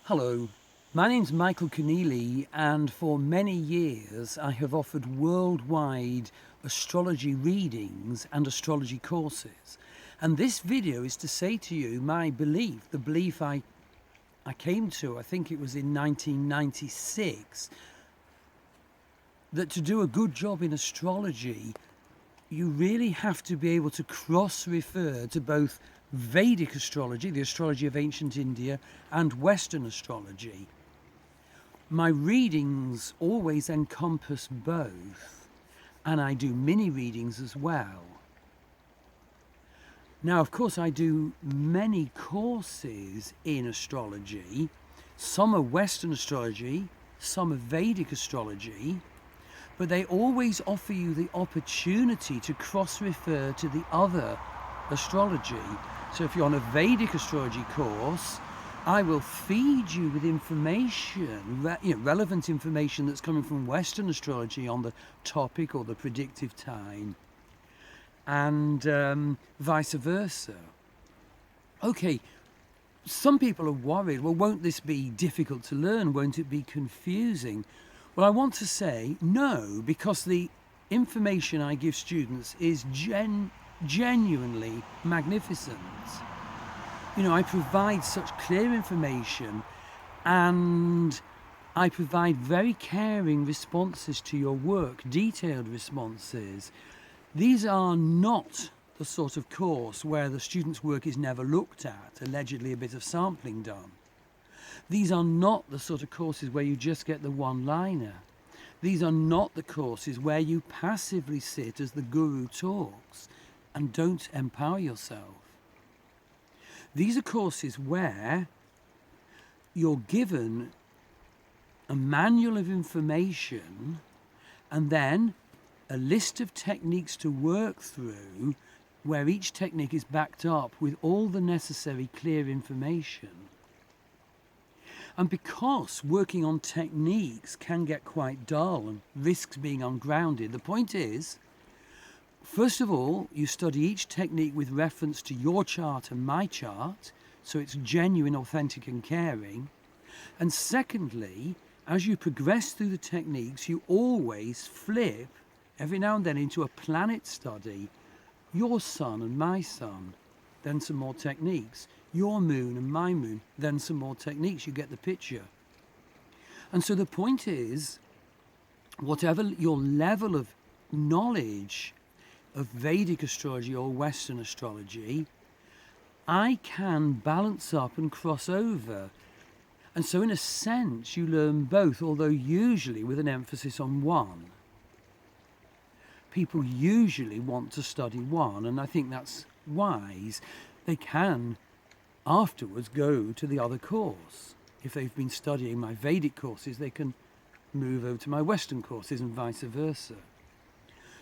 Hello, my name's Michael Conneely, and for many years I have offered worldwide astrology readings and astrology courses. And this video is to say to you my belief, the belief I came to, I think it was in 1996, that to do a good job in astrology, you really have to be able to cross-refer to both Vedic astrology, the astrology of ancient India, and Western astrology. My readings always encompass both, and I do mini readings as well. Now, of course, I do many courses in astrology. Some are Western astrology, some are Vedic astrology, but they always offer you the opportunity to cross-refer to the other astrology. So if you're on a Vedic astrology course, I will feed you with information, relevant information that's coming from Western astrology on the topic or the predictive time, and vice versa. Okay, some people are worried, well, won't this be difficult to learn? Won't it be confusing? Well, I want to say no, because the information I give students is genuinely magnificent. I provide such clear information, and I provide very caring responses to your work, detailed responses. These are not the sort of course where the student's work is never looked at, allegedly a bit of sampling done. These are not the sort of courses where you just get the one-liner. These are not the courses where you passively sit as the guru talks and don't empower yourself. These are courses where you're given a manual of information and then a list of techniques to work through, where each technique is backed up with all the necessary clear information. And because working on techniques can get quite dull and risks being ungrounded, the point is, first of all, you study each technique with reference to your chart and my chart, so it's genuine, authentic and caring. And secondly, as you progress through the techniques, you always flip, every now and then, into a planet study, your sun and my sun, then some more techniques, your moon and my moon, then some more techniques. You get the picture. And so the point is, whatever your level of knowledge of Vedic astrology or Western astrology, I can balance up and cross over. And so in a sense you learn both, although usually with an emphasis on one. People usually want to study one, and I think that's wise. They can afterwards go to the other course. If they've been studying my Vedic courses, they can move over to my Western courses and vice versa.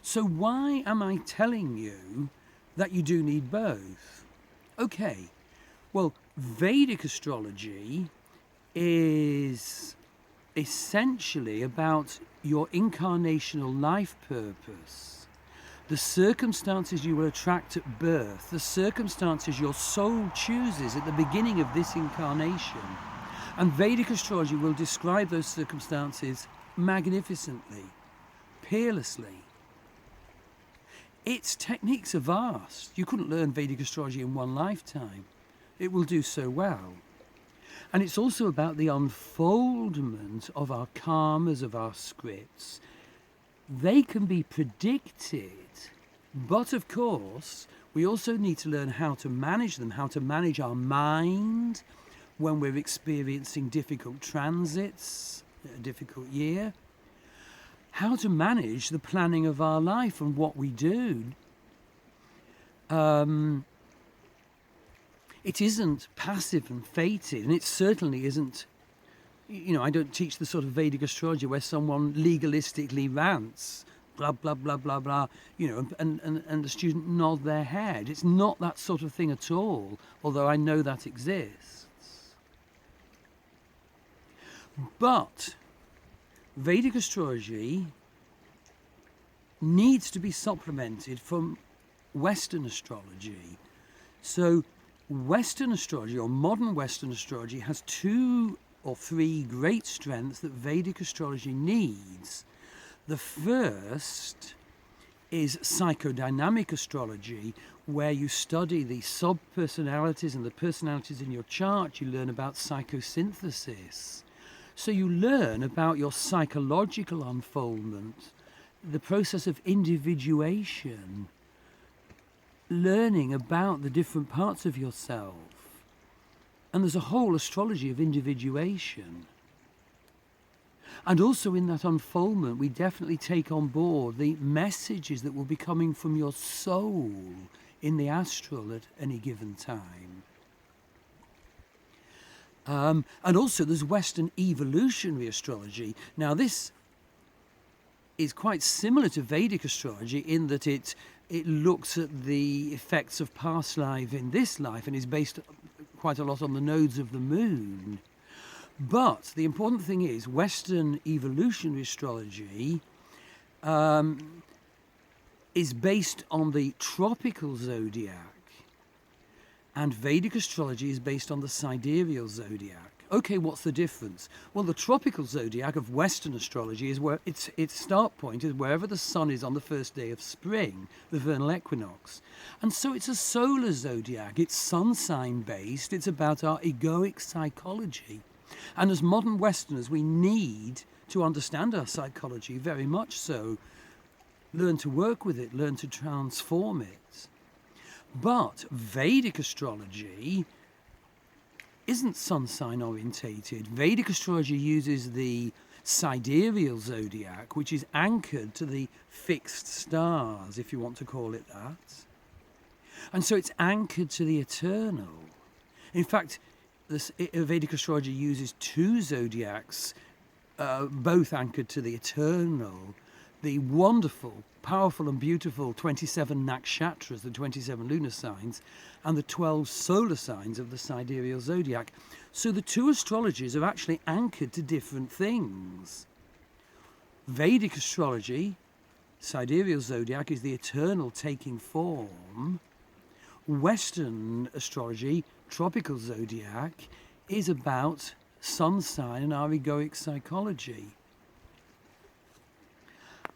So why am I telling you that you do need both? Okay, well, Vedic astrology is essentially about your incarnational life purpose, the circumstances you will attract at birth, the circumstances your soul chooses at the beginning of this incarnation. And Vedic astrology will describe those circumstances magnificently, peerlessly. Its techniques are vast. You couldn't learn Vedic astrology in one lifetime. It will do so well. And it's also about the unfoldment of our karmas, of our scripts. They can be predicted, but of course, we also need to learn how to manage them, how to manage our mind when we're experiencing difficult transits, a difficult year, how to manage the planning of our life and what we do. It isn't passive and fated, and it certainly isn't, I don't teach the sort of Vedic astrology where someone legalistically rants, blah, blah, blah, blah, blah, and the student nod their head. It's not that sort of thing at all, although I know that exists. But Vedic astrology needs to be supplemented from Western astrology. So Western astrology, or modern Western astrology, has two or three great strengths that Vedic astrology needs. The first is psychodynamic astrology, where you study the sub-personalities and the personalities in your chart. You learn about psychosynthesis. So you learn about your psychological unfoldment, the process of individuation, learning about the different parts of yourself. And there's a whole astrology of individuation. And also in that unfoldment, we definitely take on board the messages that will be coming from your soul in the astral at any given time. And also there's Western evolutionary astrology. Now this is quite similar to Vedic astrology in that it looks at the effects of past life in this life and is based quite a lot on the nodes of the moon. But the important thing is Western evolutionary astrology is based on the tropical zodiac, and Vedic astrology is based on the sidereal zodiac. Okay, what's the difference? Well, the tropical zodiac of Western astrology is where its start point is wherever the sun is on the first day of spring, the Vernal Equinox. And so it's a solar zodiac. It's sun sign based. It's about our egoic psychology. And as modern Westerners, we need to understand our psychology very much so. Learn to work with it, learn to transform it. But Vedic astrology isn't sun sign orientated. Vedic astrology uses the sidereal zodiac, which is anchored to the fixed stars, if you want to call it that. And so it's anchored to the eternal. In fact, Vedic astrology uses two zodiacs, both anchored to the eternal, the wonderful, powerful and beautiful 27 nakshatras, the 27 lunar signs, and the 12 solar signs of the sidereal zodiac. So the two astrologies are actually anchored to different things. Vedic astrology, sidereal zodiac, is the eternal taking form. Western astrology, tropical zodiac, is about sun sign and our egoic psychology.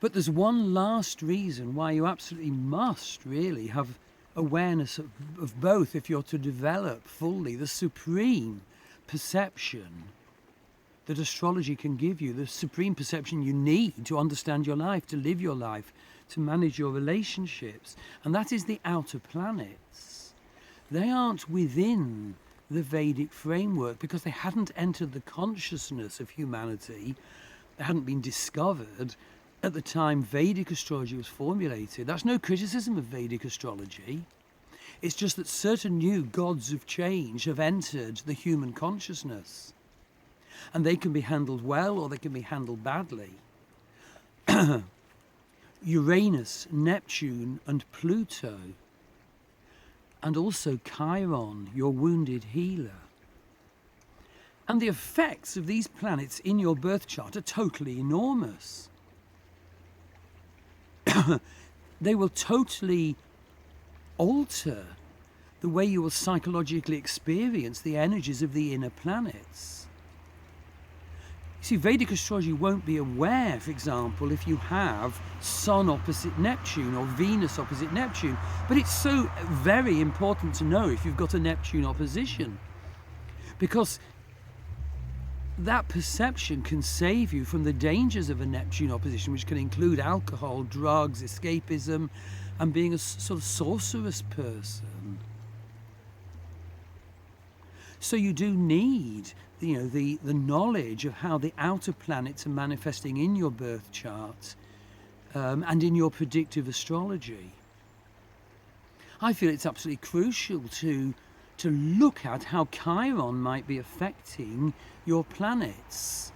But there's one last reason why you absolutely must really have awareness of both if you're to develop fully the supreme perception that astrology can give you, the supreme perception you need to understand your life, to live your life, to manage your relationships. And that is the outer planets. They aren't within the Vedic framework because they hadn't entered the consciousness of humanity. They hadn't been discovered at the time Vedic astrology was formulated. That's no criticism of Vedic astrology. It's just that certain new gods of change have entered the human consciousness. And they can be handled well or they can be handled badly. Uranus, Neptune and Pluto. And also Chiron, your wounded healer. And the effects of these planets in your birth chart are totally enormous. They will totally alter the way you will psychologically experience the energies of the inner planets. You see, Vedic astrology won't be aware, for example, if you have Sun opposite Neptune or Venus opposite Neptune. But it's so very important to know if you've got a Neptune opposition, because that perception can save you from the dangers of a Neptune opposition, which can include alcohol, drugs, escapism, and being a sort of sorcerous person. So you do need, the knowledge of how the outer planets are manifesting in your birth chart and in your predictive astrology. I feel it's absolutely crucial to look at how Chiron might be affecting your planets.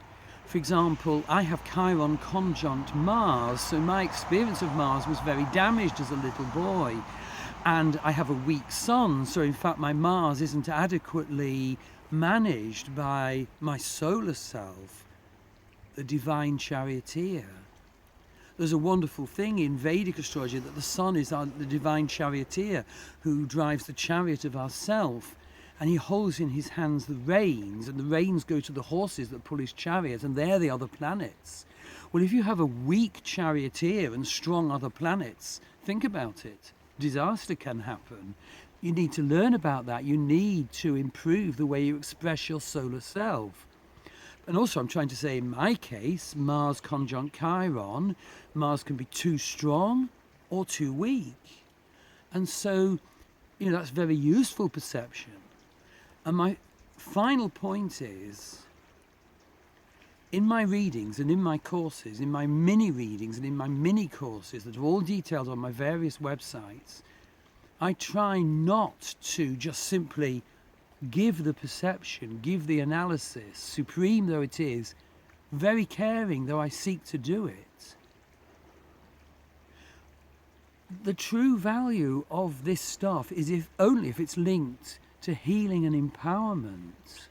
For example, I have Chiron conjunct Mars, so my experience of Mars was very damaged as a little boy. And I have a weak sun, so in fact my Mars isn't adequately managed by my solar self, the divine charioteer. There's a wonderful thing in Vedic astrology that the sun is the divine charioteer who drives the chariot of our self. and he holds in his hands the reins, and the reins go to the horses that pull his chariot, and they're the other planets. Well, if you have a weak charioteer and strong other planets, think about it. Disaster can happen. You need to learn about that. You need to improve the way you express your solar self. And also, I'm trying to say, in my case, Mars conjunct Chiron, Mars can be too strong or too weak. And so, that's very useful perception. And my final point is, in my readings and in my courses, in my mini readings and in my mini courses that are all detailed on my various websites, I try not to just simply give the perception, give the analysis, supreme though it is, very caring though I seek to do it. The true value of this stuff is only if it's linked to healing and empowerment.